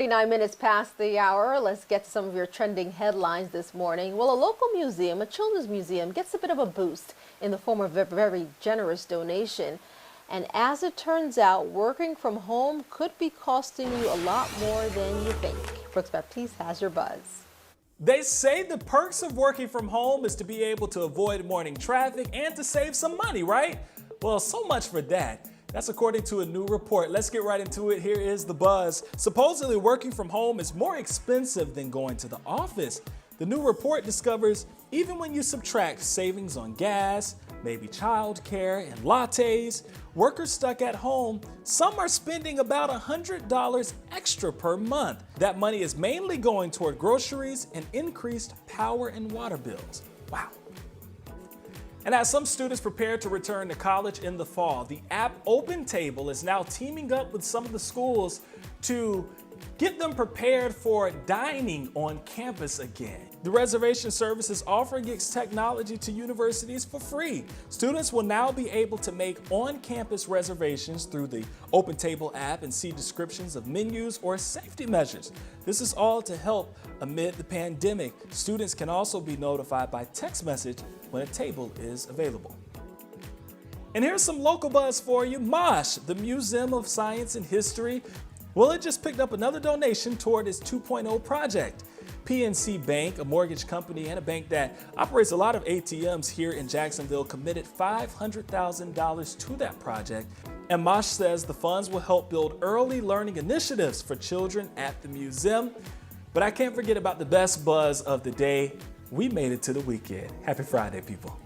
39 minutes past the hour. Let's get to some of your trending headlines this morning. Well, a local museum, a children's museum, gets a bit of a boost in the form of a very generous donation. And as it turns out, working from home could be costing you a lot more than you think. Brooks Baptiste has your buzz. They say the perks of working from home is to be able to avoid morning traffic and to save some money, right? Well, so much for that. That's according to a new report. Let's get right into it. Here is the buzz. Supposedly working from home is more expensive than going to the office. The new report discovers even when you subtract savings on gas, maybe childcare and lattes, workers stuck at home, some are spending about $100 extra per month. That money is mainly going toward groceries and increased power and water bills. Wow. And as some students prepare to return to college in the fall, the app OpenTable is now teaming up with some of the schools to get them prepared for dining on campus again. The reservation service is offering its technology to universities for free. Students will now be able to make on-campus reservations through the OpenTable app and see descriptions of menus or safety measures. This is all to help amid the pandemic. Students can also be notified by text message when a table is available. And here's some local buzz for you. MOSH, the Museum of Science and History, well, it just picked up another donation toward its 2.0 project. PNC Bank, a mortgage company and a bank that operates a lot of ATMs here in Jacksonville, committed $500,000 to that project. And MOSH says the funds will help build early learning initiatives for children at the museum. But I can't forget about the best buzz of the day. We made it to the weekend. Happy Friday, people.